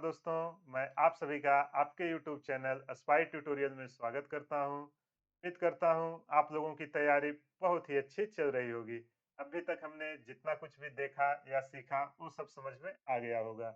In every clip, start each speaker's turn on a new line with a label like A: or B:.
A: दोस्तों, मैं आप सभी का आपके YouTube चैनल एस्पायर ट्यूटोरियल में स्वागत करता हूं। उम्मीद करता हूं आप लोगों की तैयारी बहुत ही अच्छी चल रही होगी। अभी तक हमने जितना कुछ भी देखा या सीखा वो सब समझ में आ गया होगा।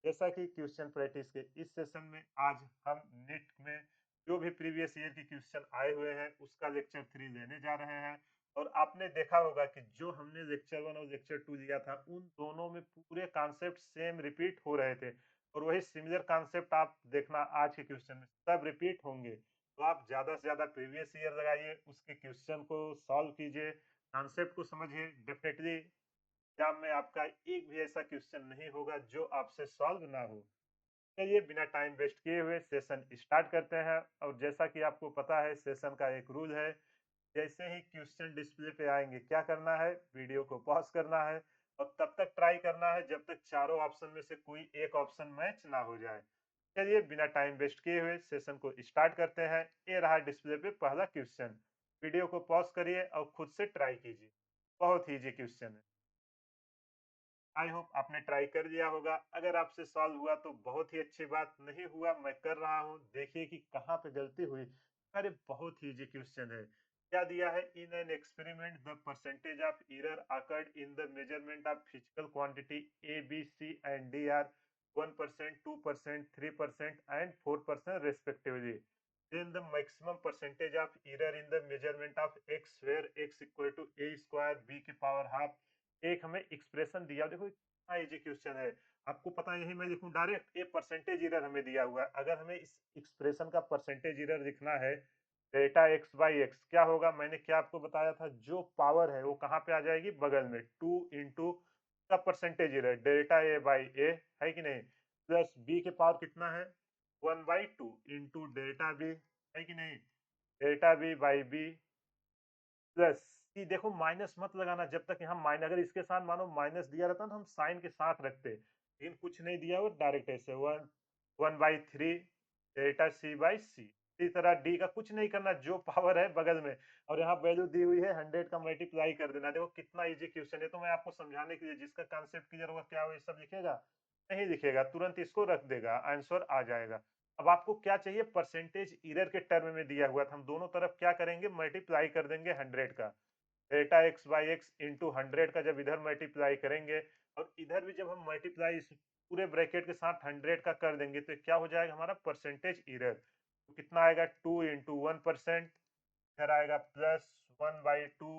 A: जैसा कि क्वेश्चन प्रैक्टिस के इस सेशन में आज हम नीट में जो भी प्रीवियस ईयर के क्वेश्चन आए हुए हैं उसका लेक्चर 3 लेने जा रहे हैं। और आपने देखा होगा कि जो हमने लेक्चर 1 और लेक्चर 2 लिया था उन दोनों में पूरे कॉन्सेप्ट सेम रिपीट हो रहे थे। और वही सिमिलर कॉन्सेप्ट आप देखना आज के क्वेश्चन में सब रिपीट होंगे। तो आप ज्यादा से ज्यादा प्रीवियस ईयर लगाइए, उसके क्वेश्चन को सॉल्व कीजिए, कॉन्सेप्ट को समझिए। डेफिनेटली एग्जाम में आपका एक भी ऐसा क्वेश्चन नहीं होगा जो आपसे सॉल्व ना हो। चलिए बिना टाइम वेस्ट किए हुए सेशन स्टार्ट करते हैं। और जैसा कि आपको पता है सेशन का एक रूल है, जैसे ही क्वेश्चन डिस्प्ले पे आएंगे क्या करना है, वीडियो को पॉज करना है और तब तक ट्राई करना है जब तक चारों ऑप्शन में से कोई एक ऑप्शन मैच ना हो जाए। चलिए बिना टाइम वेस्ट किए हुए सेशन को स्टार्ट करते हैं। ये रहा डिस्प्ले पे पहला क्वेश्चन। वीडियो को पॉज करिए और खुद से ट्राई कीजिए। बहुत इजी क्वेश्चन है। आई होप आपने ट्राई कर लिया होगा। अगर आपसे सॉल्व हुआ तो बहुत ही अच्छी बात, नहीं हुआ मैं कर रहा हूँ, देखिए कि कहाँ पे गलती हुई। अरे बहुत ही इजी क्वेश्चन है। क्या दिया है, in an experiment the percentage of error occurred in the measurement of physical quantity A B C and D are 1%, 2%, 3% and 4% respectively. Then the maximum percentage of error in the measurement of x where x equal to a square b की power half. एक हमें expression दिया, देखो इतना easy question है। आपको पता है, यही मैं लिखूं डायरेक्ट, ये परसेंटेज एरर हमें दिया हुआ है। अगर हमें इस एक्सप्रेशन का परसेंटेज एरर लिखना है, डेल्टा एक्स बाई एक्स क्या होगा, मैंने क्या आपको बताया था, जो पावर है वो कहाँ पे आ जाएगी, बगल में, 2 इंटू का percentage error delta A by A, है कि नहीं, प्लस बी के पावर कितना है, 1/2 इंटू डेल्टा बी, है कि नहीं, delta B by B plus C. देखो माइनस मत लगाना जब तक यहाँ माइनस, अगर इसके साथ मानो माइनस दिया रहता ना तो हम साइन के साथ रखते, लेकिन कुछ नहीं दिया, वो डायरेक्ट ऐसे 1/3 डेल्टा सी बाई सी। इसी तरह डी का कुछ नहीं करना, जो पावर है बगल में, और यहाँ वैल्यू दी हुई है 100 का मल्टीप्लाई कर देना। देखो कितना इजी क्वेश्चन है। तो मैं आपको समझाने के लिए, जिसका कॉन्सेप्ट क्लियर होगा क्या वो ये सब लिखेगा, नहीं लिखेगा, तुरंत इसको रख देगा, आंसर आ जाएगा। अब आपको क्या चाहिए, परसेंटेज एरर के टर्म में दिया हुआ था, हम दोनों तरफ क्या करेंगे, मल्टीप्लाई कर देंगे 100 का। Delta x by x into 100 का जब इधर मल्टीप्लाई करेंगे और इधर भी जब हम मल्टीप्लाई इस पूरे ब्रैकेट के साथ 100 का कर देंगे तो क्या हो जाएगा हमारा परसेंटेज एरर। तो कितना आएगा, 2 इंटू 1%, इधर आएगा प्लस 1/2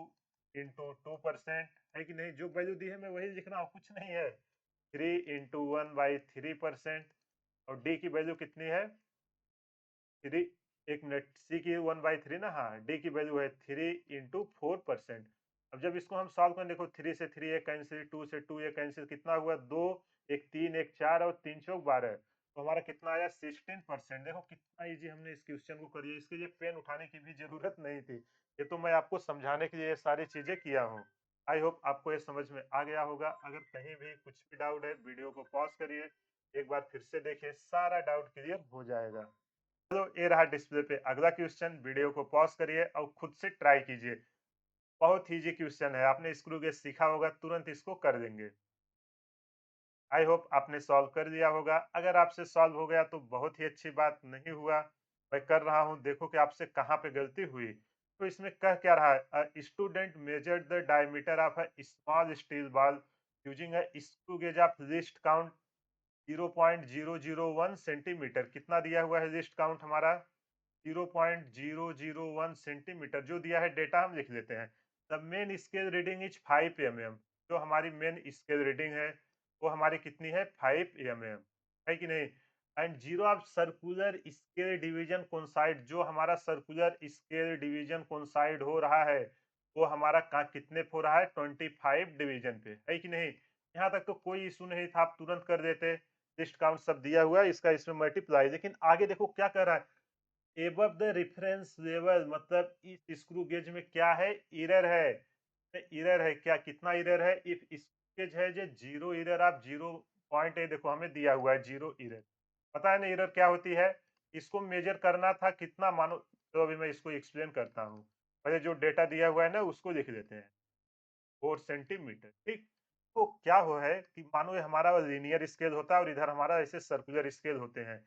A: इंटू 2%, है कि नहीं। जो वैल्यू दी है मैं वही लिख रहा हूँ, कुछ नहीं है। 3 इंटू 1/3%। और डी की वैल्यू कितनी है, 3। एक मिनट, सी की 1/3 ना, हाँ, डी की वैल्यू है 3 इंटू 4%। अब जब इसको हम सॉल्व करें, देखो 3 से 3 ये कैंसिल, 2 से 2 ये कैंसिल, कितना हुआ, 2, एक 3, एक 4 और 3 चौक 12। तो हमारा कितना आया, 16%। देखो कितना इजी हमने इस क्वेश्चन को करिए, इसके लिए पेन उठाने की भी जरूरत नहीं थी। ये तो मैं आपको समझाने के लिए ये सारी चीजें किया हूँ। आई होप आपको ये समझ में आ गया होगा। अगर कहीं भी कुछ भी डाउट है, वीडियो को पॉज करिए, एक बार फिर से देखिए, सारा डाउट क्लियर हो जाएगा। चलो ये रहा डिस्प्ले पे अगला क्वेश्चन। वीडियो को पॉज करिए और खुद से ट्राई कीजिए। बहुत इजी क्वेश्चन है, आपने स्क्रू गेज सीखा होगा, तुरंत इसको कर देंगे। आई होप आपने सॉल्व कर लिया होगा। अगर आपसे सॉल्व हो गया तो बहुत ही अच्छी बात, नहीं हुआ मैं कर रहा हूँ, देखो कि आपसे कहाँ पे गलती हुई। तो इसमें कह क्या रहा है, student measured the diameter of a small steel ball using a screw gauge of list count 0.001 centimetre. कितना दिया हुआ है लिस्ट काउंट हमारा, 0.001 सेंटीमीटर। जो दिया है डेटा हम लिख लेते हैं। The main scale reading is 5 mm। जो हमारी मेन स्केल रीडिंग है वो हमारी कितनी है, 5 mm, है कि नहीं। And zero of circular scale division coincide, जो हमारा सर्कुलर स्केल डिवीजन कोइंसाइड हो रहा है वो हमारा कितने पे हो रहा है, 25 डिवीजन पे, है कि नहीं। यहाँ तक तो कोई इशू नहीं था, आप तुरंत कर देते। लिस्ट काउंट सब दिया हुआ है, इसका इसमें मल्टीप्लाई। लेकिन आगे देखो क्या कर रहा है, एबव द रेफरेंस लेवल, मतलब इस स्क्रू गेज में क्या है, एरर है। एरर है क्या, कितना एरर है, इफ गेज है जो जीरो एरर आप 0 पॉइंट है, देखो हमें दिया हुआ है जीरो एरर। पता है ना एरर क्या होती है, इसको मेजर करना था कितना, मानो तो अभी मैं इसको एक्सप्लेन करता हूँ। पहले जो डेटा दिया हुआ है ना उसको लिख लेते हैं, 4 सेंटीमीटर, ठीक। तो क्या हो है कि मानो ये हमारा लीनियर स्केल होता है और इधर हमारा ऐसे सर्कुलर स्केल होते हैं।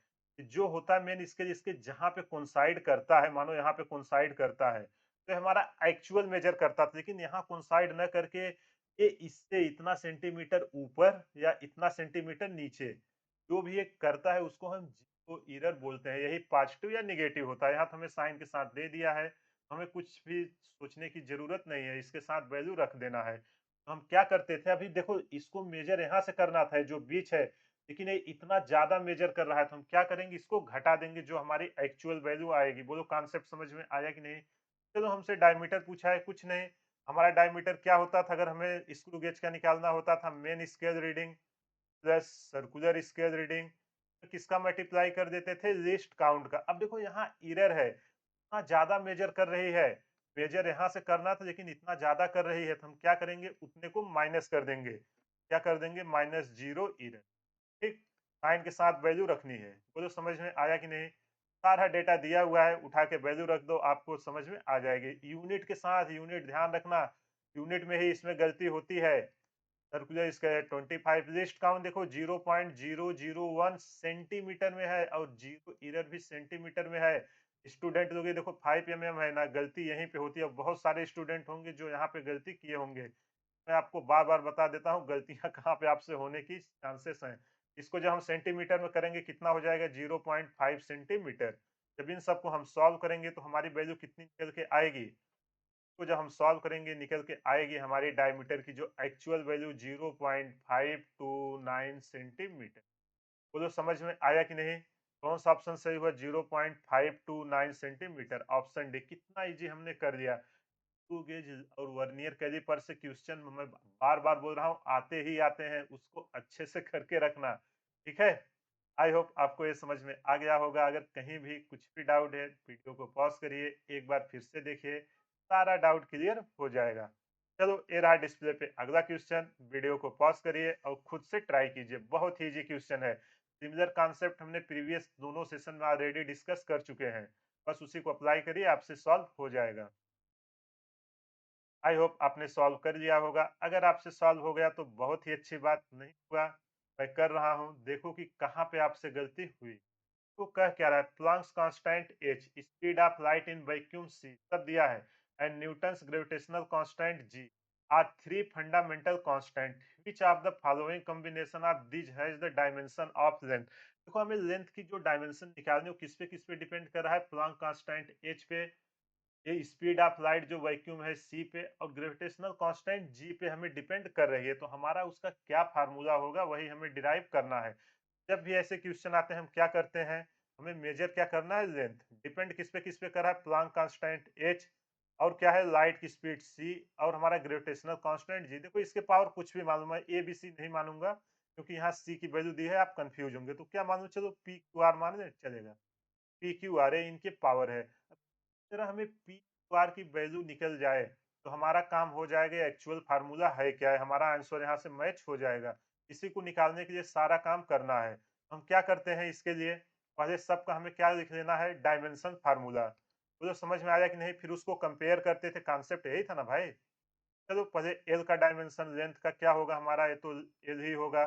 A: जो होता है मेन स्केल इसके जहाँ पे कोइंसाइड करता है, मानो यहाँ पे कोइंसाइड करता है, तो ये हमारा एक्चुअल मेजर करता था। लेकिन यहाँ कोइंसाइड न करके ये इससे इतना सेंटीमीटर ऊपर या इतना सेंटीमीटर नीचे, जो भी ये करता है उसको हम जीरो एरर बोलते हैं। यही पॉजिटिव या नेगेटिव होता है। यहाँ तो हमें साइन के साथ दे दिया है, हमें कुछ भी सोचने की ज़रूरत नहीं है, इसके साथ वैल्यू रख देना है। हम क्या करते थे, अभी देखो इसको मेजर यहाँ से करना था जो बीच है, लेकिन ये इतना ज़्यादा मेजर कर रहा है तो हम क्या करेंगे, इसको घटा देंगे जो हमारी एक्चुअल वैल्यू आएगी। बोलो कॉन्सेप्ट समझ में आया कि नहीं? चलो हमसे डायमीटर पूछा है, कुछ नहीं, हमारा डायमीटर क्या होता था अगर हमें स्क्रू गेज का निकालना होता था, main scale reading plus circular scale reading, तो किसका मल्टीप्लाई कर देते थे, लीस्ट काउंट का। अब देखो यहाँ एरर है, इतना ज्यादा मेजर कर रही है, मेजर यहाँ से करना था लेकिन इतना ज्यादा कर रही है, तो हम क्या करेंगे, उतने को माइनस कर देंगे। क्या कर देंगे, माइनस जीरो एरर। ठीक, साइन के साथ वैल्यू रखनी है। बोलो समझ में आया कि नहीं? सारा डेटा दिया हुआ है, उठा के वैल्यू रख दो, आपको समझ में आ जाएगी। यूनिट के साथ, यूनिट ध्यान रखना, यूनिट में ही इसमें गलती होती है। सर्कुलर स्क्वायर 25, लिस्ट काउंट देखो 0.001 सेंटीमीटर में है और जीरो एरर भी सेंटीमीटर में है। स्टूडेंट लोग ये देखो 5 mm है ना, गलती यहीं पे होती है। बहुत सारे स्टूडेंट होंगे जो यहाँ पे गलती किए होंगे। मैं आपको बार बार बता देता हूँ गलतियाँ कहाँ पे आपसे होने की चांसेस हैं। इसको जब हम सेंटीमीटर में करेंगे कितना हो जाएगा, 0.5 सेंटीमीटर। जब इन सबको हम सॉल्व करेंगे तो हमारी वैल्यू कितनी निकल के आएगी, तो जब हम सॉल्व करेंगे निकल के आएगी हमारी डायमीटर की जो एक्चुअल वैल्यू 0.529 सेंटीमीटर। बोलो समझ में आया कि नहीं? कौन सा ऑप्शन सही हुआ, 0.529 सेंटीमीटर, ऑप्शन डी। कितना इजी हमने कर दिया। स्क्रू गेज और वर्नियर कैलिपर से क्वेश्चन मैं बार बार बोल रहा हूँ आते ही आते हैं, उसको अच्छे से करके रखना, ठीक है? आई होप आपको ये समझ में आ गया होगा। अगर कहीं भी कुछ भी डाउट है, वीडियो को पॉज करिए, एक बार फिर से देखिए, सारा डाउट क्लियर हो जाएगा। चलो ये रहा डिस्प्ले पे अगला क्वेश्चन, वीडियो को पॉज करिए और खुद से ट्राई कीजिए। बहुत ही इजी क्वेश्चन है। सिमिलर कॉन्सेप्ट हमने प्रीवियस दोनों सेशन में ऑलरेडी डिस्कस कर चुके हैं, बस उसी को अप्लाई करिए, आपसे सॉल्व हो जाएगा। आई होप आपने सॉल्व कर लिया होगा। अगर आपसे सॉल्व हो गया तो बहुत ही अच्छी बात, नहीं हुआ मैं कर रहा हूँ, देखो कि कहाँ पे आपसे गलती हुई। तो कह क्या रहा है, Planck's constant h, speed of light in vacuum c, सब दिया है, and Newton's gravitational constant g are three fundamental constant, which of the following combination of these has the dimension of length. देखो हमें लेंथ की जो dimension निकालनी है वो किस पे डिपेंड कर रहा है, प्लैंक कांस्टेंट h पे, ये स्पीड ऑफ लाइट जो वैक्यूम है c पे, और ग्रेविटेशनल कांस्टेंट g पे हमें डिपेंड कर रही है। तो हमारा उसका क्या फार्मूला होगा वही हमें डिराइव करना है। जब भी ऐसे क्वेश्चन आते हैं हम क्या करते हैं, हमें मेजर क्या करना है, लेंथ। डिपेंड किस पे कर रहा है, प्लैंक कांस्टेंट h, और क्या है, लाइट की स्पीड c, और हमारा ग्रेविटेशनल कांस्टेंट g। देखो इसके पावर कुछ भी मालूम है, ए बी सी नहीं मानूंगा क्योंकि यहाँ c की वैल्यू दी है, आप कंफ्यूज होंगे। तो क्या मालूम, चलो p q r मान ले चलेगा, p q r है, इनके पावर है। तरह हमें पी क्यू आर की वैल्यू निकल जाए तो हमारा काम हो जाएगा। एक्चुअल फार्मूला है क्या है, हमारा आंसर यहाँ से मैच हो जाएगा। इसी को निकालने के लिए सारा काम करना है। हम क्या करते हैं इसके लिए, पहले सबका हमें क्या लिख लेना है, डायमेंशन फार्मूला। वो जो समझ में आया कि नहीं, फिर उसको कंपेयर करते थे, कॉन्सेप्ट यही था ना भाई। चलो पहले एल का डायमेंशन लेंथ का क्या होगा हमारा, ये तो एल ही होगा।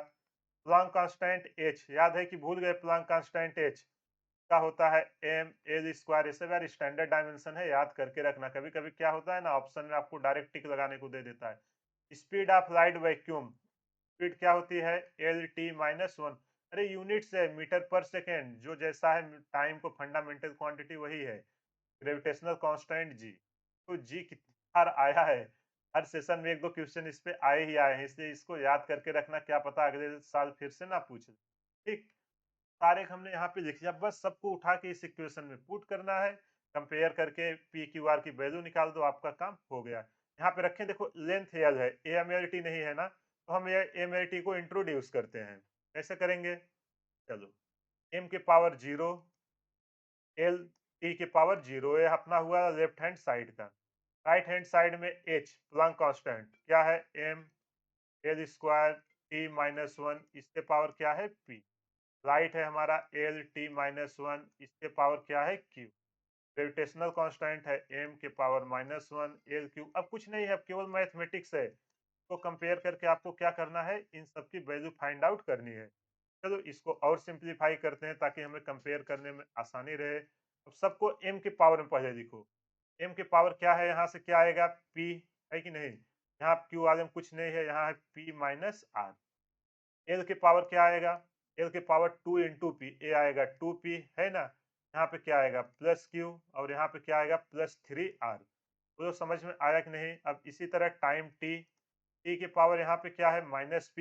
A: प्लैंक कांस्टेंट एच, याद है कि भूल गए, प्लैंक कांस्टेंट एच का होता है एम एल स्क्वायर। ऐसे यार स्टैंडर्ड डायमेंशन है, याद करके रखना। कभी कभी क्या होता है ना, ऑप्शन में आपको डायरेक्ट टिक लगाने को दे देता है। Speed of light vacuum, speed क्या होती है, एल टी माइनस वन। अरे यूनिट्स है, मीटर पर सेकेंड, जो जैसा है टाइम को फंडामेंटल क्वांटिटी वही है। ग्रेविटेशनल कांस्टेंट जी, तो जी कितनी बार आया है, हर सेशन में एक दो क्वेश्चन इस पे आए ही आए हैं, इसलिए इसको याद करके रखना, क्या पता अगले साल फिर से ना पूछ ले। ठीक, सारे हमने यहाँ पे लिख लिया, बस सबको उठा के इस इक्वेशन में पुट करना है, कंपेयर करके पी क्यू आर की वैल्यू निकाल दो, आपका काम हो गया। यहाँ पे रखें, देखो लेंथ एल है, ए एम एल टी नहीं है ना, तो हम ये एम एल टी को इंट्रोड्यूस करते हैं। कैसे करेंगे, चलो, एम के पावर जीरो, एल टी के पावर जीरो, ये अपना हुआ लेफ्ट हैंड साइड का। राइट हैंड साइड में एच, प्लैंक कांस्टेंट क्या है, M L square T minus one, इसके पावर क्या है, पी। राइट है हमारा एल टी माइनस वन, इसके पावर क्या है, क्यू। ग्रेविटेशनल कांस्टेंट है एम के power minus one L Q. अब कुछ नहीं है, अब केवल मैथमेटिक्स है। को कंपेयर करके आपको क्या करना है, इन सब की वैल्यू फाइंड आउट करनी है। चलो इसको और सिंप्लीफाई करते हैं ताकि हमें कंपेयर करने में आसानी रहे। अब सबको m के पावर में पहले लिखो। m के पावर क्या है, यहाँ से क्या आएगा, p, है कि नहीं। यहाँ q आदम कुछ नहीं है, यहाँ है p माइनस r। l के पावर क्या आएगा, l के पावर 2 इंटू पी, ए आएगा 2p, है ना। यहाँ पे क्या आएगा प्लस q, और यहाँ पे क्या आएगा प्लस 3r। तो समझ में आया कि नहीं। अब इसी तरह टाइम t, t के पावर यहाँ पे क्या है माइनस p,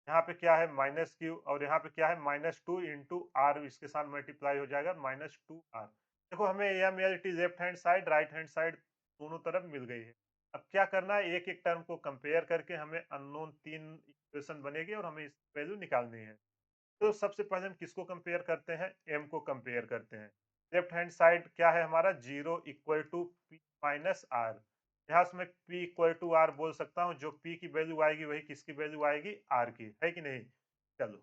A: यहाँ पे क्या है माइनस क्यू, और यहाँ पे क्या है -2 इंटू आर, इसके साथ मल्टीप्लाई हो जाएगा -2r। देखो हमें M L T left hand side right hand side दोनों तरफ मिल गई है। अब क्या करना है, एक एक टर्म को कंपेयर करके हमें अननोन 3 इक्वेशन बनेगी और हमें इस वैल्यू निकालनी है। तो सबसे पहले हम किसको कंपेयर करते हैं, एम को कंपेयर करते हैं। लेफ्ट हैंड साइड क्या है हमारा, 0 equal to P minus R. यहाँ से मैं p इक्वल टू आर बोल सकता हूँ, जो p की वैल्यू आएगी वही किसकी वैल्यू आएगी, r की, है कि नहीं। चलो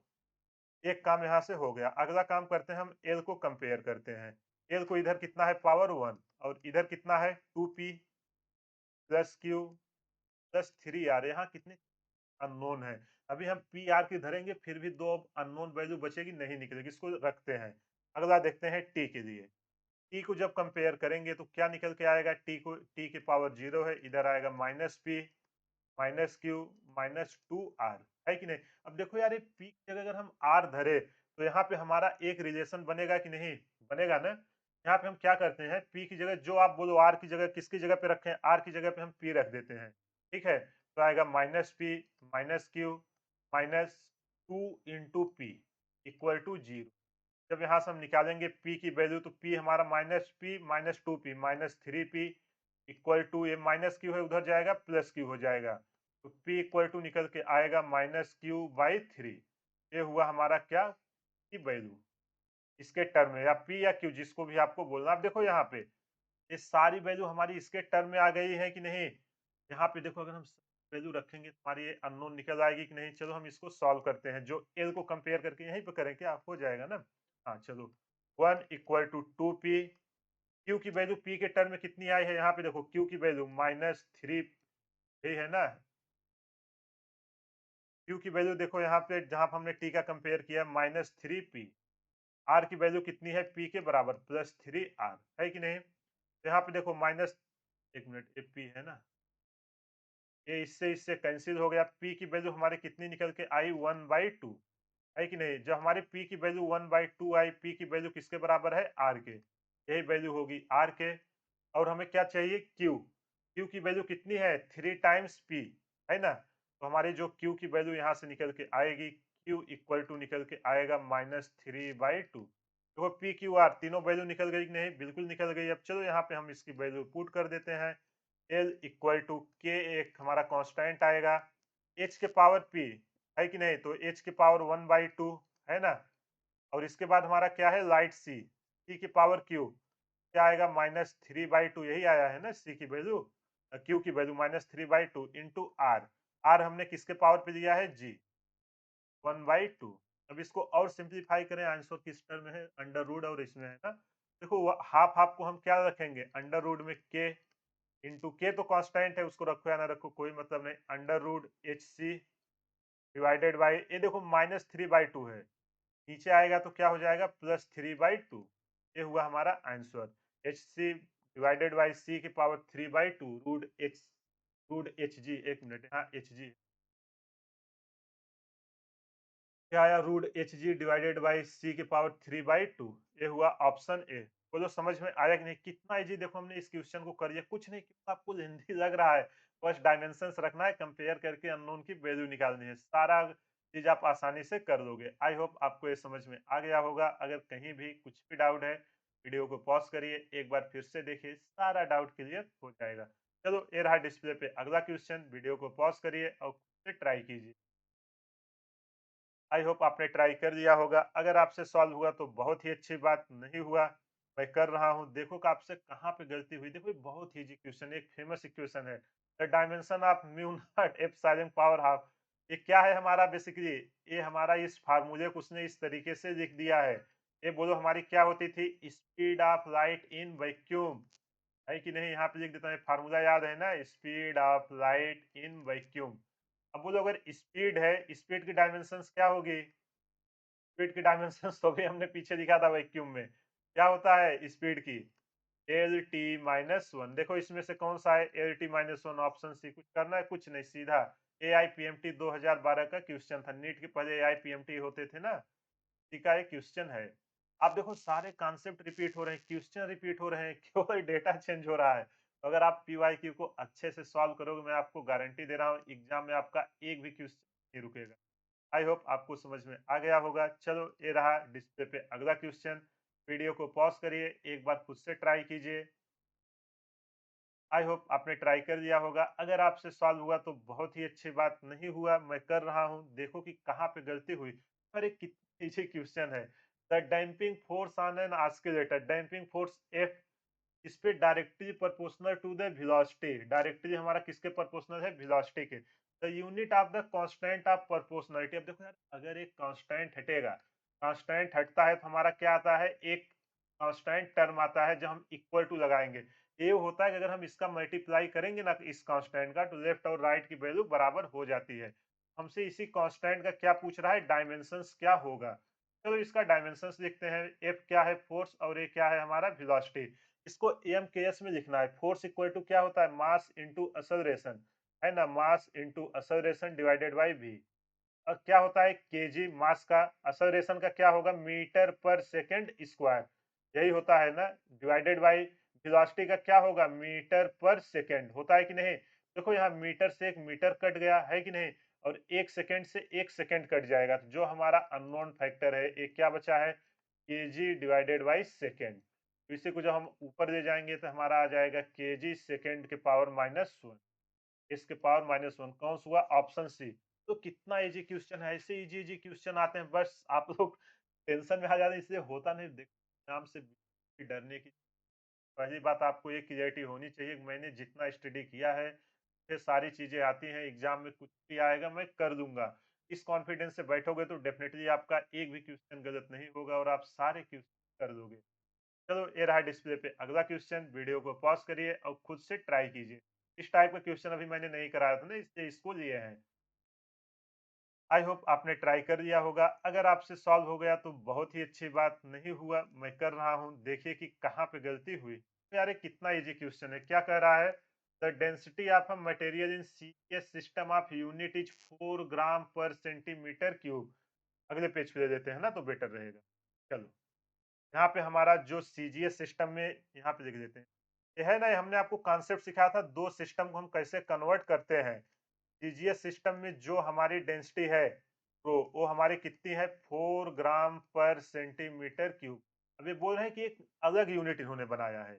A: एक काम यहाँ से हो गया। अगला काम करते हैं, हम l को कंपेयर करते हैं। l को इधर कितना है पावर 1, और इधर कितना है 2p plus q plus 3r। यहाँ कितने अननोन है। अभी हम पी आर की धरेंगे फिर भी दो अननोन वैल्यू बचेगी, नहीं निकलेगी, इसको रखते हैं। अगला देखते हैं टी के लिए। टी को जब कंपेयर करेंगे तो क्या निकल के आएगा, टी को, टी के पावर 0 है, इधर आएगा minus P minus Q -2r, है कि नहीं। अब देखो यार, ये पी की जगह अगर हम आर धरे तो यहाँ पे हमारा एक रिलेशन बनेगा कि नहीं, बनेगा ना। यहाँ पे हम क्या करते हैं, पी की जगह जो आप बोलो, आर की जगह किसकी जगह पे रखें, आर की जगह पे हम पी रख देते हैं, ठीक है। तो आएगा -p minus Q -2 into P equal to 0। जब यहाँ से हम निकालेंगे p की वैल्यू तो p हमारा -p -2p -3p equal to, ये माइनस क्यू है उधर जाएगा प्लस क्यू हो जाएगा, तो p इक्वल टू निकल के आएगा -q/3। ये हुआ हमारा क्या, की वैल्यू इसके टर्म में, या p या q जिसको भी आपको बोलना। आप देखो यहाँ पे ये सारी वैल्यू हमारी इसके टर्म में आ गई है कि नहीं। यहाँ पे देखो, अगर हम वैल्यू रखेंगे तो हमारी ये अननोन निकल आएगी कि नहीं। चलो हम इसको सॉल्व करते हैं, जो l को कंपेयर करके यहीं पे करें, क्या हो जाएगा ना। हाँ चलो, 1 इक्वल टू 2p, q की वैल्यू p के टर्म में कितनी आई है, यहाँ पे देखो q की वैल्यू -3 यही है ना। q की वैल्यू देखो यहाँ पे, जहां पे हमने t का कंपेयर किया -3p, r की वैल्यू कितनी है p के बराबर +3r, है कि नहीं। तो यहाँ पे देखो माइनस, एक मिनट, ये p है ना, ये इससे इससे कैंसिल हो गया। p की वैल्यू हमारे कितनी निकल के आई 1/2, है कि नहीं। जब हमारी p की वैल्यू 1/2 आई, p की वैल्यू किसके बराबर है, r के, यही वैल्यू होगी r के। और हमें क्या चाहिए, q, q की वैल्यू कितनी है 3 टाइम्स p, है ना। तो हमारी जो q की वैल्यू यहाँ से निकल के आएगी, q इक्वल टू निकल के आएगा -3/2। देखो p q r तीनों वैल्यू निकल गई कि नहीं, बिल्कुल निकल गई। अब चलो यहाँ पे हम इसकी वैल्यू पुट कर देते हैं। l इक्वल टू k, एक हमारा कांस्टेंट आएगा, h के पावर p, है कि नहीं। तो h के पावर 1/2, है ना। और इसके बाद हमारा क्या है, लाइट c, c की पावर q, क्या आएगा -3/2, यही आया है ना c की वैल्यू, q की वैल्यू -3/2 इंटू आर। आर हमने किसके पावर पे दिया है, g, 1/2। अब इसको और सिंप्लीफाई करें, आंसर किस टर्म में है, अंडर रूट, और इसमें है ना। देखो हाफ हाफ को हम क्या रखेंगे, अंडर रूट में k इंटू के, तो कांस्टेंट है उसको रखो या ना रखो कोई मतलब नहीं, under root H C divided by, ये देखो -3/2 है, नीचे आएगा तो क्या हो जाएगा +3/2। ये हुआ हमारा answer, H C divided by C की पावर 3/2 रूट एच जी, एक मिनट, हाँ एच जी क्या आया, root H G divided by C की पावर 3/2। ये हुआ ऑप्शन ए। बोलो समझ में आया कि नहीं, कितना इजी देखो हमने इस क्वेश्चन को कर लिया, कुछ नहीं, कितना आपको हिंदी लग रहा है। बस डायमेंशंस रखना है, कंपेयर करके अननोन की वैल्यू निकालनी है, सारा चीज आप आसानी से कर लोगे। आई होप आपको ये समझ में आ गया होगा। अगर कहीं भी कुछ भी डाउट है, वीडियो को पॉज करिए, एक बार फिर से देखिए, सारा डाउट क्लियर हो जाएगा। चलो ये रहा डिस्प्ले पे अगला क्वेश्चन, वीडियो को पॉज करिए और ट्राई कीजिए। आई होप आपने ट्राई कर लिया होगा। अगर आपसे सॉल्व हुआ तो बहुत ही अच्छी बात, नहीं हुआ मैं कर रहा हूँ, देखो कि आपसे कहाँ पे गलती हुई। देखो ये बहुत ही इजी क्वेश्चन, एक फेमस इक्वेशन है, the dimension of mu naught epsilon power half. ये क्या है हमारा, बेसिकली ये हमारा इस फार्मूले को उसने इस तरीके से लिख दिया है। ये बोलो हमारी क्या होती थी, speed of light in vacuum, है कि नहीं? यहाँ पे लिख देता हूँ, फार्मूला याद है ना, speed of light in vacuum. अब बोलो अगर स्पीड है, स्पीड की डायमेंशंस क्या होगी? स्पीड की डायमेंशंस तो भी हमने पीछे लिखा था वैक्यूम में। क्या होता है स्पीड की? L T minus one. देखो इसमें से कौन सा है L T minus one? Option C. कुछ करना है? कुछ नहीं, सीधा A I P M T 2012 का क्वेश्चन था। नीट के पहले A I P M T होते थे ना, इसी का एक क्वेश्चन है। आप देखो सारे कॉन्सेप्ट रिपीट हो रहे हैं, क्वेश्चन रिपीट हो रहे हैं, केवल डेटा चेंज हो रहा है। तो अगर आप पीवाईक्यू को अच्छे से सॉल्व करोगे, मैं आपको गारंटी दे रहा हूँ एग्जाम में आपका एक भी क्वेश्चन नहीं रुकेगा। आई होप आपको समझ में आ गया होगा। चलो ये रहा डिस्प्ले पे अगला क्वेश्चन। वीडियो को पॉज करिए, एक बार खुद से ट्राई कीजिए। आई होप आपने ट्राई कर लिया होगा। अगर आपसे सॉल्व हुआ तो बहुत ही अच्छी बात, नहीं हुआ मैं कर रहा हूँ, देखो कि कहाँ पे गलती हुई। अरे कितनी इजी क्वेश्चन है। The damping force on an oscillator, damping force F is पे directly proportional to the velocity. Directly हमारा किसके प्रोपोर्शनल है? वेलोसिटी के। The unit of the constant of proportionality. अब देखो यार, अगर एक कांस्टेंट हटेगा, कांस्टेंट हटता है तो हमारा क्या आता है? एक कांस्टेंट टर्म आता है जो हम इक्वल टू लगाएंगे। ये होता है कि अगर हम इसका मल्टीप्लाई करेंगे ना इस कांस्टेंट का, तो लेफ्ट और राइट की वैल्यू बराबर हो जाती है। हमसे इसी कांस्टेंट का क्या पूछ रहा है? डायमेंशंस क्या होगा। चलो इसका डायमेंशंस लिखते हैं। एफ क्या है? फोर्स। और ये क्या है? हमारा वेलोसिटी। इसको एम के एस में लिखना है। फोर्स इक्वल टू क्या होता है? मास इंटू एक्सेलरेशन, है ना, mass into acceleration divided by V. और क्या होता है? केजी मास का। एक्सेलरेशन का क्या होगा? मीटर पर सेकंड स्क्वायर, यही होता है ना, डिवाइडेड बाई वेलोसिटी का क्या होगा? मीटर पर सेकंड। होता है कि नहीं? देखो यहाँ मीटर से एक मीटर कट गया है कि नहीं, और एक सेकंड से एक सेकंड कट जाएगा, तो जो हमारा अननोन फैक्टर है एक क्या बचा है? KG divided by second. तो इसी को जब हम ऊपर ले जाएंगे तो हमारा आ जाएगा केजी सेकंड के पावर माइनस वन। इसके पावर माइनस वन कौन सा हुआ? Option C. तो कितना इजी क्वेश्चन है। ऐसे इजी इजी क्वेश्चन आते हैं, बस आप लोग टेंशन में आ जाते हैं, इसलिए होता नहीं। देखो नाम से डरने की पहली बात आपको ये क्लियरिटी होनी चाहिए कि मैंने जितना स्टडी किया है, ये सारी चीजें आती हैं, एग्जाम में कुछ भी आएगा मैं कर दूंगा। इस कॉन्फिडेंस से बैठोगे तो डेफिनेटली आपका एक भी क्वेश्चन गलत नहीं होगा और आप सारे क्वेश्चन कर दोगे। चलो ये रहा डिस्प्ले पे अगला क्वेश्चन। वीडियो को पॉज करिए और खुद से ट्राई कीजिए। इस टाइप का क्वेश्चन अभी मैंने नहीं कराया था ना, इसलिए इसको लिए हैं। आई होप आपने ट्राई कर लिया होगा। अगर आपसे सॉल्व हो गया तो बहुत ही अच्छी बात, नहीं हुआ मैं कर रहा हूँ, देखिए कि कहाँ पे गलती हुई। तो यार ये कितना इजी क्वेश्चन है। क्या कह रहा है? The density of a material in CGS system of unit is 4 ग्राम पर सेंटीमीटर क्यूब। अगले पेज पे दे देते हैं ना तो बेटर रहेगा। चलो यहाँ पे हमारा जो सीजीएस सिस्टम में, यहाँ पे लिख देते हैं। ये है ना, ये हमने आपको कॉन्सेप्ट सिखाया था, दो सिस्टम को हम कैसे कन्वर्ट करते हैं। सीजीएस सिस्टम में जो हमारी डेंसिटी है, तो वो हमारी कितनी है? 4 ग्राम पर सेंटीमीटर क्यूब। अब ये बोल रहे हैं कि एक अलग यूनिट इन्होंने बनाया है।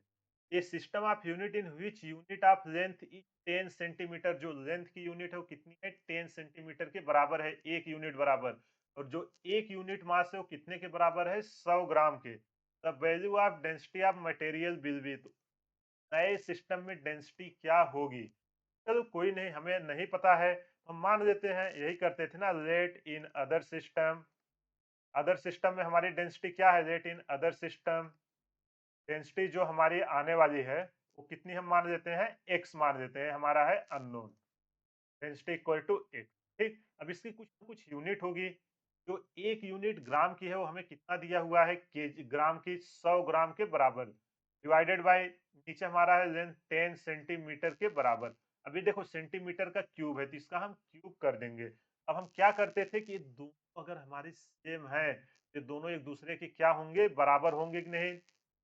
A: ये system of unit in which unit of length is 10 centimetre. जो लेंथ की यूनिट है वो कितनी है? 10 सेंटीमीटर के बराबर है, एक यूनिट बराबर। और जो एक यूनिट मास है वो कितने के बराबर है? 100 ग्राम के। The value of density of material will be. नए सिस्टम में डेंसिटी क्या होगी? चलो कोई नहीं, हमें नहीं पता है, हम मान लेते हैं, यही करते थे ना, let in other system. Other system में हमारी डेंसिटी क्या है? Let in other system density जो हमारी आने वाली है वो कितनी हम मान लेते हैं? एक्स मान लेते हैं, हमारा है unknown. Density equal to X. ठीक, अब इसकी कुछ कुछ यूनिट होगी। जो एक यूनिट ग्राम की है वो हमें कितना दिया हुआ है? केजी ग्राम की, 100 ग्राम के बराबर, डिवाइडेड बाय नीचे हमारा है लेंथ 10 सेंटीमीटर के बराबर। अभी देखो सेंटीमीटर का क्यूब है तो इसका हम क्यूब कर देंगे। अब हम क्या करते थे कि ये दोनों अगर हमारी सेम है, ये दोनों एक दूसरे के क्या होंगे? बराबर होंगे कि नहीं?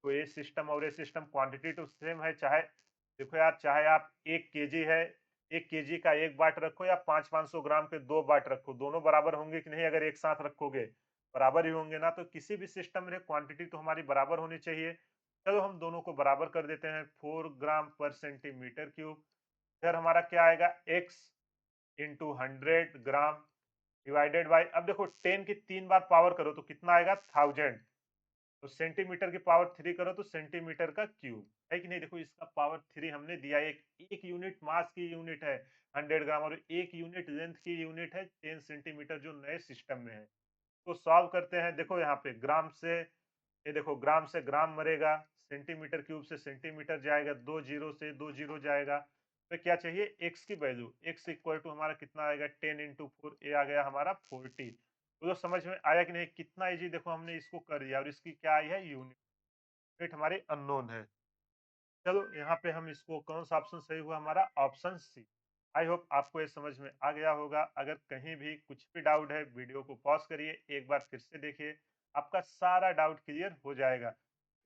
A: तो ये सिस्टम और ये सिस्टम क्वांटिटी तो सेम है। चाहे देखो यार, चाहे आप 1 केजी है, 1 केजी का एक बाट रखो या 500-500 ग्राम के 2 बाट रखो, दोनों बराबर होंगे कि नहीं? अगर एक साथ रखोगे बराबर ही होंगे ना। तो किसी भी सिस्टम में क्वांटिटी तो हमारी बराबर होनी चाहिए। चलो हम दोनों को बराबर कर देते हैं। 4 ग्राम पर सेंटीमीटर क्यूब। इधर हमारा क्या आएगा? x into 100 gram divided by, अब देखो 10 की 3 बार पावर करो तो कितना आएगा? 1000। तो सेंटीमीटर की पावर 3 करो तो सेंटीमीटर का क्यूब, है कि नहीं? देखो इसका पावर 3 हमने दिया। एक यूनिट मास की यूनिट है 100 ग्राम, और एक यूनिट लेंथ की यूनिट है 10 सेंटीमीटर, जो नए सिस्टम में है। तो सॉल्व करते हैं। देखो यहाँ पे ग्राम से, ये देखो ग्राम से ग्राम मरेगा, सेंटीमीटर क्यूब से सेंटीमीटर जाएगा, 2 जीरो से 2 जीरो जाएगा। तो क्या चाहिए, x की वैल्यू, x इक्वल टू हमारा कितना आएगा, 10 इंटू 4, ये आ गया हमारा 40। तो समझ में आया कि नहीं, कितना इजी देखो हमने इसको कर दिया, और इसकी क्या आई है, यूनिट हमारी अननोन है। चलो यहाँ पे हम इसको, कौन सा ऑप्शन सही हुआ हमारा, ऑप्शन सी। आई होप आपको ये समझ में आ गया होगा। अगर कहीं भी कुछ भी डाउट है, वीडियो को पॉज करिए, एक बार फिर से देखिए, आपका सारा डाउट क्लियर हो जाएगा।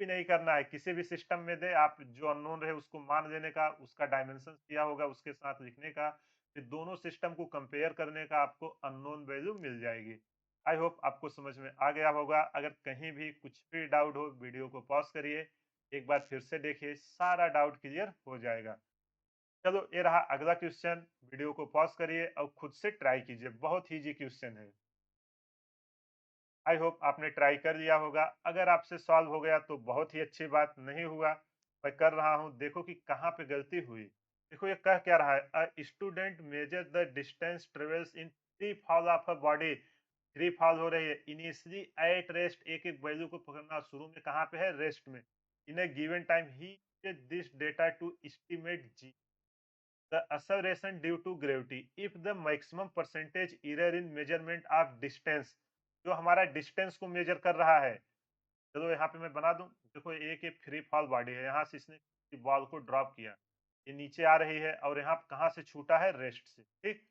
A: भी नहीं करना है, किसी भी सिस्टम में दे आप, जो अननोन रहे उसको मान लेने का, उसका डायमेंशन दिया होगा उसके साथ लिखने का, फिर दोनों सिस्टम को कंपेयर करने का, आपको अननोन वैल्यू मिल जाएगी। आई होप आपको समझ में आ गया होगा। अगर कहीं भी कुछ भी डाउट हो, वीडियो को पॉज करिए, एक बार फिर से देखिए, सारा डाउट क्लियर हो जाएगा। चलो ये रहा अगला क्वेश्चन, वीडियो को पॉज करिए और खुद से ट्राई कीजिए, बहुत इजी क्वेश्चन है। आई होप आपने ट्राई कर लिया होगा। अगर आपसे सॉल्व हो गया तो बहुत ही अच्छी बात, नहीं हुआ मैं कर रहा हूँ, देखो कि कहाँ पे गलती हुई। देखो ये कह क्या रहा है, a student measure the distance travels in three fall of a body. Three fall हो रही है, इनिशियली एट रेस्ट, एक एक वैल्यू को पकड़ना, शुरू में कहाँ पे है, रेस्ट में। In a given time he this data to estimate G the acceleration due to gravity if the maximum percentage error in measurement of distance, जो हमारा डिस्टेंस को मेजर कर रहा है। चलो यहाँ पे मैं बना दूं, देखो एक फ्री फॉल बॉडी है, यहाँ से इसने बॉल को ड्रॉप किया, ये नीचे आ रही है, और यहाँ कहाँ से छूटा है, रेस्ट से, ठीक।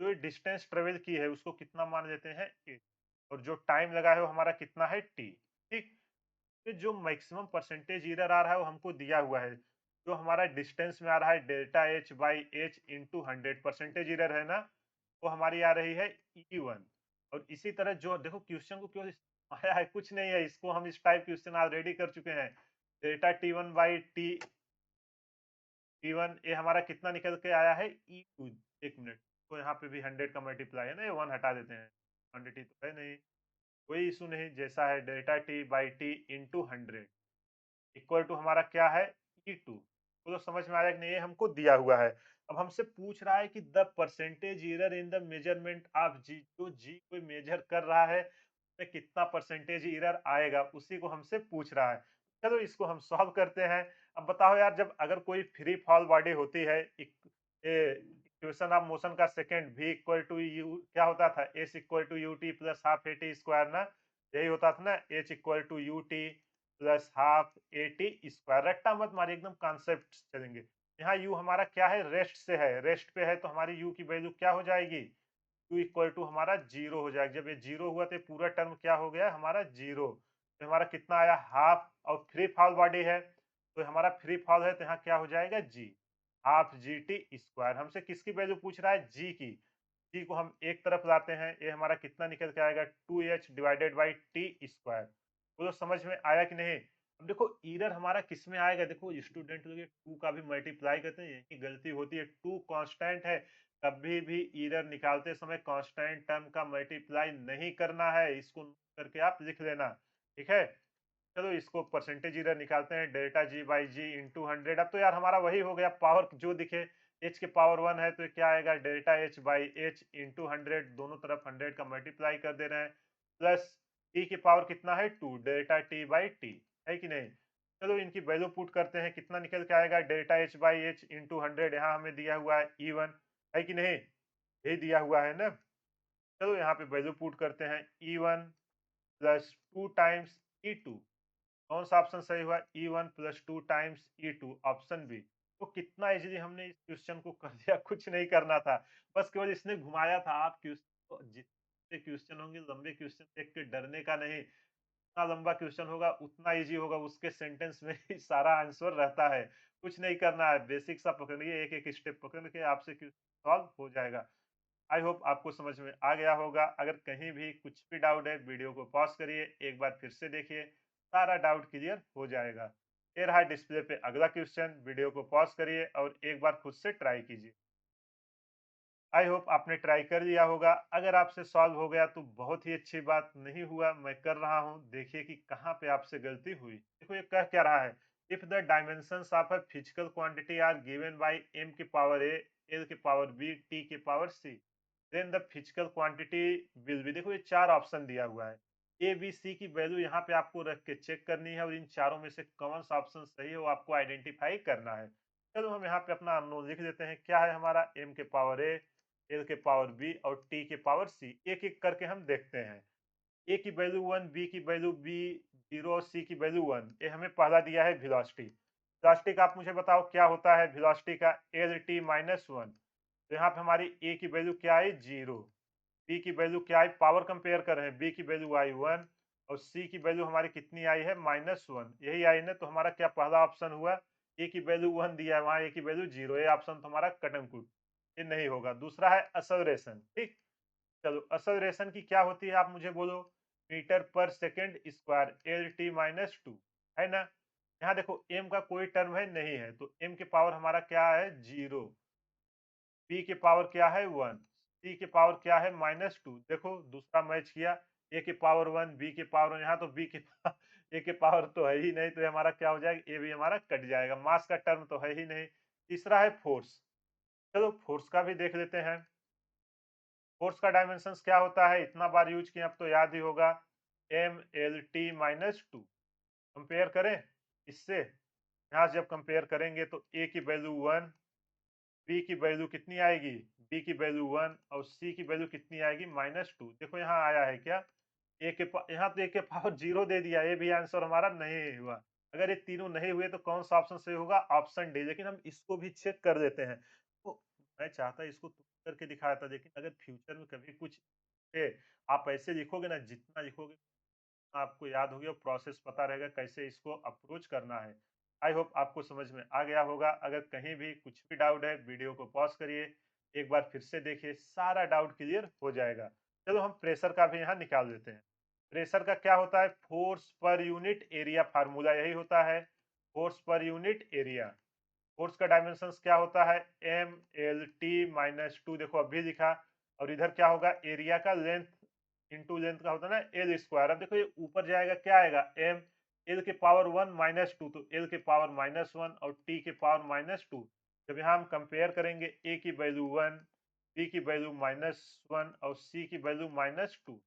A: तो ये डिस्टेंस ट्रेवल की है, उसको कितना मान लेते हैं, 8, और जो टाइम लगा है वो हमारा कितना है, टी, ठीक। तो जो मैक्सिमम परसेंटेज एरर आ रहा है वो हमको दिया हुआ है, जो हमारा डिस्टेंस में आ रहा है delta H by H into 100, percentage error है ना, वो हमारी आ रही है E1। और इसी तरह जो देखो क्वेश्चन को क्यों आया है, कुछ नहीं है, इसको हम इस टाइप क्वेश्चन ऑलरेडी कर चुके हैं। डेल्टा T1 बाई T1 ये हमारा कितना निकल के आया है, E2। एक मिनट, तो यहाँ पे भी 100 का मल्टीप्लाई है ना, ये 1 हटा देते हैं, क्वांटिटी तो है नहीं, कोई इशू नहीं, जैसा है delta T by T into 100 equal to हमारा क्या है, E2। तो समझ में आया कि नहीं, ये हमको दिया हुआ है। अब हमसे पूछ रहा है कि the percentage error in the measurement of G, जो जी कोई मेजर कर रहा है उसमें कितना परसेंटेज एरर आएगा, उसी को हमसे पूछ रहा है। चलो इसको हम सॉल्व करते हैं। अब बताओ यार, जब अगर कोई फ्री फॉल बॉडी होती है, इक्वेशन ऑफ मोशन का second v equal to U क्या होता था, s equal to U T plus half A T square ना, यही होता था ना, h equal to U T plus half A T square. रट्टा मत मारिए, एकदम कॉन्सेप्ट चलेंगे। यहाँ u हमारा क्या है, रेस्ट से है, रेस्ट पे है, तो हमारी u की वैल्यू क्या हो जाएगी, u इक्वल टू हमारा जीरो हो जाएगा। जब ये जीरो हुआ तो पूरा टर्म क्या हो गया हमारा, जीरो। तो हमारा कितना आया, हाफ, और फ्री फॉल बॉडी है तो हमारा फ्री फॉल है, तो यहाँ क्या हो जाएगा, जी, हाफ जी टी स्क्वायर। हमसे किसकी वैल्यू पूछ रहा है, जी की। जी को हम एक तरफ लाते हैं, ये हमारा कितना निकल के आएगा, 2h divided by T square. वो तो समझ में आया कि नहीं। अब देखो एरर हमारा किस में आएगा, देखो स्टूडेंट लोग टू का भी मल्टीप्लाई करते हैं, यही गलती होती है, टू कांस्टेंट है, कभी भी एरर निकालते समय कांस्टेंट टर्म का मल्टीप्लाई नहीं करना है, इसको करके आप लिख लेना, ठीक है। चलो इसको परसेंटेज एरर निकालते हैं, delta G by G into 100। अब तो यार हमारा वही हो गया, पावर जो दिखे, एच के पावर 1 है तो क्या आएगा, delta H by H into 100, दोनों तरफ 100 का मल्टीप्लाई कर दे रहे हैं, प्लस टी की पावर कितना है, 2, डेल्टा टी बाई टी, है कि नहीं। चलो इनकी वैल्यू पुट करते हैं, कितना निकल के आएगा, delta H by H into 100, यहाँ हमें दिया हुआ है E1, है कि नहीं, यही दिया हुआ है ना। चलो यहाँ पे वैल्यू पुट करते हैं, E1 प्लस 2 टाइम्स E2, कौन सा ऑप्शन सही हुआ, E1 plus 2 times E2, option B. तो कितना इजीली हमने इस क्वेश्चन को कर दिया, कुछ नहीं करना था, बस केवल इसने घुमाया था। आप क्वेश्चन को, जितने क्वेश्चन होंगे लंबे क्वेश्चन देख के डरने का नहीं, जितना लंबा क्वेश्चन होगा उतना इजी होगा, उसके सेंटेंस में ही सारा आंसर रहता है। कुछ नहीं करना है, बेसिक सा पकड़िए, एक एक स्टेप पकड़ के आपसे सॉल्व हो जाएगा। आई होप आपको समझ में आ गया होगा। अगर कहीं भी कुछ भी डाउट है, वीडियो को पॉज करिए, एक बार फिर से देखिए, सारा डाउट क्लियर हो जाएगा। ये रहा डिस्प्ले पे अगला क्वेश्चन, वीडियो को पॉज करिए और एक बार खुद से ट्राई कीजिए। आई होप आपने ट्राई कर लिया होगा। अगर आपसे सॉल्व हो गया तो बहुत ही अच्छी बात, नहीं हुआ मैं कर रहा हूँ, देखिए कि कहाँ पे आपसे गलती हुई। देखो ये कह क्या रहा है, if the dimensions of a physical quantity are given by m की पावर a, l की पावर b, t की पावर c, then the physical quantity will be. देखो ये चार ऑप्शन दिया हुआ है, ए बी सी की वैल्यू यहाँ पे आपको रख के चेक करनी है और इन चारों में से कौन सा ऑप्शन सही है वो आपको आइडेंटिफाई करना है। चलो हम यहाँ पे अपना अननोन लिख देते हैं। क्या है हमारा? m के पावर a, l के पावर b और t के पावर c। एक एक करके हम देखते हैं। a की वैल्यू 1, b की वैल्यू b 0 और c की वैल्यू 1। ये हमें पहला दिया है वेलोसिटी। वेलोसिटी का आप मुझे बताओ क्या होता है वेलोसिटी का? L T minus 1। तो यहाँ पे हमारी a की वैल्यू क्या है? 0। b की वैल्यू क्या है? पावर कंपेयर कर रहे हैं। b की वैल्यू आई 1 और c की वैल्यू हमारी कितनी आई है? -1। यही आई ना, तो हमारा क्या पहला ऑप्शन हुआ? a की वैल्यू 1 दिया है, वहां a की वैल्यू 0। ये ऑप्शन तो हमारा कट एंड कुट, ये नहीं होगा। दूसरा है एक्सेलरेशन। ठीक, चलो एक्सेलरेशन की क्या होती है आप मुझे बोलो? मीटर पर second square, L T minus 2, है ना। यहाँ देखो m का कोई टर्म है नहीं है, तो m के पावर हमारा क्या है? 0। b के पावर क्या है? 1। c के पावर क्या है? -2। देखो दूसरा मैच किया। a के पावर 1, b के पावर 1, यहाँ तो b के a के पावर तो है ही नहीं, तो ये हमारा क्या हो जाएगा? a भी हमारा कट जाएगा। मास का टर्म तो है ही नहीं। तीसरा है फोर्स। चलो फोर्स का भी देख लेते हैं। फोर्स का डायमेंशंस क्या होता है? इतना बार यूज किए, अब तो याद ही होगा। M L T minus 2। Compare करें इससे। यहाँ से जब कंपेयर करेंगे तो ए की वैल्यू 1, बी की वैल्यू कितनी आएगी? बी की वैल्यू 1 और सी की वैल्यू कितनी आएगी? -2। देखो यहाँ आया है क्या? यहाँ तो ए के पावर 0 दे दिया। ये भी आंसर हमारा नहीं हुआ। अगर ये तीनों नहीं हुए तो कौन सा ऑप्शन सही होगा? Option D. लेकिन हम इसको भी चेक कर देते हैं। तो मैं चाहता इसको करके दिखाया था, लेकिन अगर फ्यूचर में कभी कुछ आप ऐसे लिखोगे ना, जितना लिखोगे आपको याद होगी और प्रोसेस पता रहेगा कैसे इसको अप्रोच करना है। आई होप आपको समझ में आ गया होगा। अगर कहीं भी कुछ भी डाउट है, वीडियो को पॉज करिए, एक बार फिर से देखिए, सारा डाउट क्लियर हो जाएगा। चलो हम प्रेशर का भी यहाँ निकाल देते हैं। प्रेशर का क्या होता है? फोर्स पर यूनिट एरिया, फार्मूला यही होता है, फोर्स पर यूनिट एरिया। फोर्स का डायमेंशंस क्या होता है? M L T minus 2। देखो अभी लिखा। और इधर क्या होगा? एरिया का लेंथ इंटू लेंथ का होता है ना, एल स्क्वायर। अब देखो ये ऊपर जाएगा, क्या आएगा? एम एल के पावर 1 -2, तो एल के पावर -1 और टी के पावर -2। जब यहाँ हम कंपेयर करेंगे, ए की वैल्यू 1, बी की वैल्यू -1 और सी की वैल्यू -2।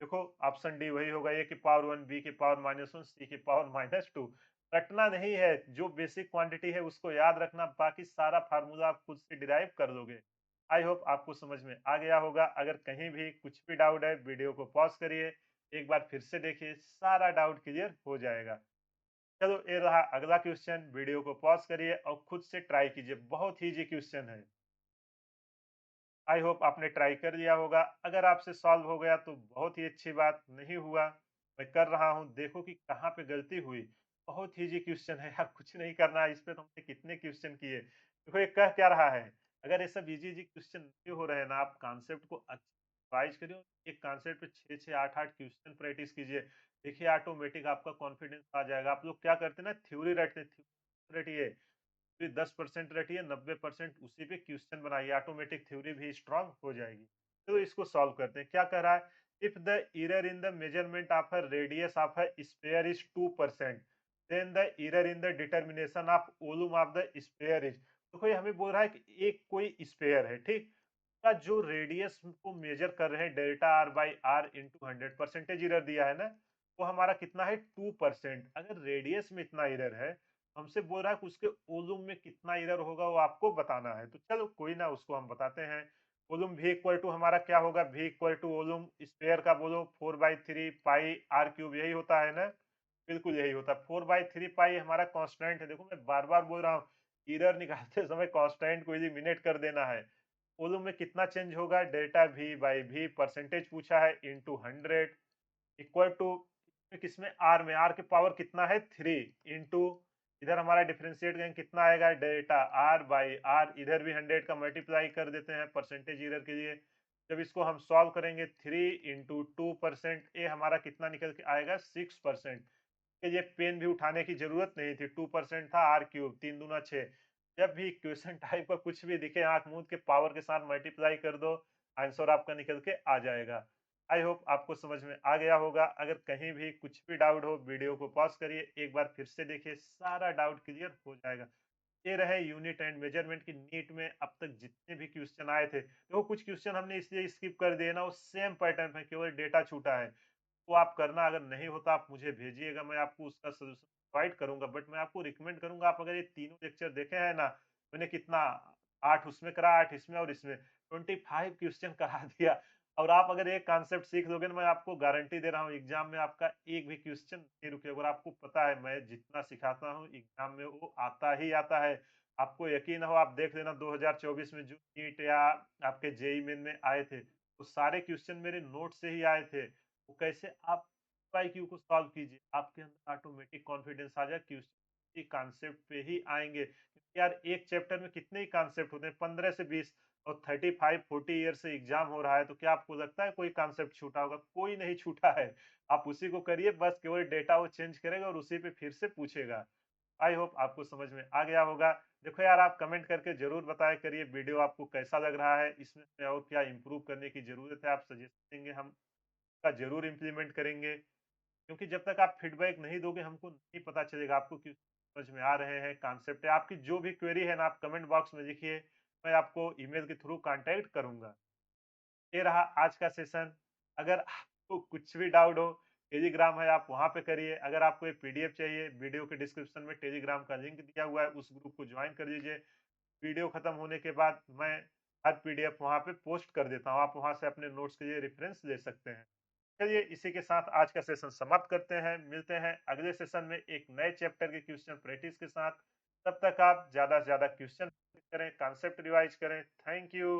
A: देखो ऑप्शन डी वही होगा, ए की पावर 1, बी की पावर -1, सी की पावर -2। रटना नहीं है, जो बेसिक क्वांटिटी है उसको याद रखना, बाकी सारा फार्मूला आप खुद से डिराइव कर लोगे। आई होप आपको समझ में आ गया होगा। अगर कहीं भी कुछ भी डाउट है, वीडियो को पॉज करिए, एक बार फिर से देखिए, सारा डाउट क्लियर हो जाएगा। चलो ये रहा अगला क्वेश्चन। वीडियो को पॉज करिए और खुद से ट्राई कीजिए, बहुत ही इजी क्वेश्चन है। आई होप आपने ट्राई कर लिया होगा। अगर आपसे सॉल्व हो गया तो बहुत ही अच्छी बात, नहीं हुआ मैं कर रहा हूँ, देखो कि कहाँ पे गलती हुई। बहुत ही इजी क्वेश्चन है यार, कुछ नहीं करना है। इस पे तो हमने कितने क्वेश्चन किए। देखो ये कह क्या रहा है? अगर ये सब इजी इजी क्वेश्चन नहीं हो रहे हैं ना, आप कॉन्सेप्ट को रिवाइज करिए। एक कॉन्सेप्ट पे 6-6 8-8 क्वेश्चन प्रैक्टिस कीजिए। देखिए ऑटोमेटिक आपका कॉन्फिडेंस आ जाएगा। आप लोग क्या करते हैं ना, थ्योरी रटते हैं, थ्योरी रटिए, फिर 10% रटिए, 90% उसी पे क्वेश्चन बनाइए, ऑटोमेटिक थ्योरी भी स्ट्रांग हो जाएगी। तो इसको सॉल्व करते हैं। क्या कह रहा है? If the error in the measurement of a radius of a sphere is 2%, then the error in the determination of volume of the sphere is. तो कोई हमें बोल रहा है कि एक कोई स्फीयर है, ठीक, का जो रेडियस को मेजर कर रहे हैं, delta R by R into 100, percentage error दिया है ना, वो हमारा कितना है? 2%। अगर रेडियस में इतना एरर है, हमसे बोल रहा है कि उसके वॉल्यूम में कितना एरर होगा, वो आपको बताना है। तो चलो कोई ना, उसको हम बताते हैं। वॉल्यूम v इक्वल टू हमारा क्या होगा? v equal to volume square का बोलो 4/3 पाई आर क्यूब, यही होता है ना। बिल्कुल यही होता है। 4/3 पाई हमारा कांस्टेंट है। देखो मैं बार बार बोल रहा हूँ, एरर निकालते समय कांस्टेंट को एलिमिनेट कर देना है। वॉल्यूम में कितना चेंज होगा? Delta v by v, percentage पूछा है, इंटू 100, इक्वल टू किसमें? आर में। आर के पावर कितना है? 3, इंटू इधर हमारा डिफरेंशिएट करेंगे, कितना आएगा? Delta R by R. इधर भी 100 का मल्टीप्लाई कर देते हैं परसेंटेज एरर के लिए। जब इसको हम सॉल्व करेंगे, 3 इंटू 2%, ये हमारा कितना निकल के आएगा? 6%। ये पेन भी उठाने की जरूरत नहीं थी, 2% था, आर क्यूब 3 दूना 6। जब भी इक्वेशन टाइप का कुछ भी दिखे, आंख मूंद के पावर के साथ मल्टीप्लाई कर दो, आंसर आपका निकल के आ जाएगा। आई होप आपको समझ में आ गया होगा। अगर कहीं भी कुछ भी डाउट हो, वीडियो को पॉज करिए, एक बार फिर से देखिए, सारा डाउट क्लियर हो जाएगा। ये रहे यूनिट एंड मेजरमेंट की नीट में अब तक जितने भी क्वेश्चन आए थे। देखो कुछ क्वेश्चन हमने इसलिए स्किप कर दिए ना, वो सेम पैटर्न में, केवल डेटा छूटा है। वो आप करना, अगर नहीं होता आप मुझे भेजिएगा, मैं आपको उसका सॉल्यूशन प्रोवाइड करूँगा। बट मैं आपको रिकमेंड करूँगा, आप अगर ये तीनों लेक्चर देखे हैं ना, मैंने कितना 8 उसमें करा, 8 इसमें और इसमें 25 क्वेश्चन करा दिया। और आप अगर एक कॉन्सेप्ट सीख लोगे ना, मैं आपको गारंटी दे रहा हूँ एग्जाम में आपका एक भी क्वेश्चन नहीं रुकेगा। और आपको पता है मैं जितना सिखाता हूँ एग्जाम में वो आता ही आता है। आपको यकीन हो, आप देख लेना 2024 में जो नीट या आपके जेईई मेन में आए थे, वो सारे क्वेश्चन मेरे नोट से ही आए थे। वो कैसे आप आईक्यू को सॉल्व कीजिए, आपके अंदर ऑटोमेटिक कॉन्फिडेंस आ जाए, क्वेश्चन कॉन्सेप्ट पे ही आएंगे। क्योंकि यार एक चैप्टर में कितने ही कॉन्सेप्ट होते हैं, 15 से 20, और 35-40 ईयर से एग्जाम हो रहा है, तो क्या आपको लगता है कोई कॉन्सेप्ट छूटा होगा? कोई नहीं छूटा है। आप उसी को करिए, बस केवल डेटा वो चेंज करेगा और उसी पे फिर से पूछेगा। आई होप आपको समझ में आ गया होगा। देखो यार, आप कमेंट करके जरूर बताया करिए वीडियो आपको कैसा लग रहा है, इसमें और क्या इम्प्रूव करने की जरूरत है, आप सजेस्ट देंगे, हम का जरूर इम्प्लीमेंट करेंगे। क्योंकि जब तक आप फीडबैक नहीं दोगे, हमको नहीं पता चलेगा आपको क्यों समझ में आ रहे हैं कॉन्सेप्ट है। आपकी जो भी क्वेरी है ना, आप कमेंट बॉक्स में लिखिए, मैं आपको ईमेल के थ्रू कांटेक्ट करूंगा। ये रहा आज का सेशन। अगर आपको कुछ भी डाउट हो, टेलीग्राम है, आप वहां पे करिए। अगर आपको एक पीडीएफ चाहिए, वीडियो के डिस्क्रिप्शन में टेलीग्राम का लिंक दिया हुआ है, उस ग्रुप को ज्वाइन कर लीजिए। वीडियो खत्म होने के बाद मैं हर पीडीएफ वहां पे पोस्ट कर देता हूँ, आप वहां से अपने नोट्स के लिए रेफरेंस ले सकते हैं। चलिए, इसी के साथ आज का सेशन समाप्त करते हैं। मिलते हैं अगले सेशन में एक नए चैप्टर के क्वेश्चन प्रैक्टिस के साथ। तब तक आप ज्यादा से ज्यादा क्वेश्चन करें, कॉन्सेप्ट रिवाइज करें। Thank you.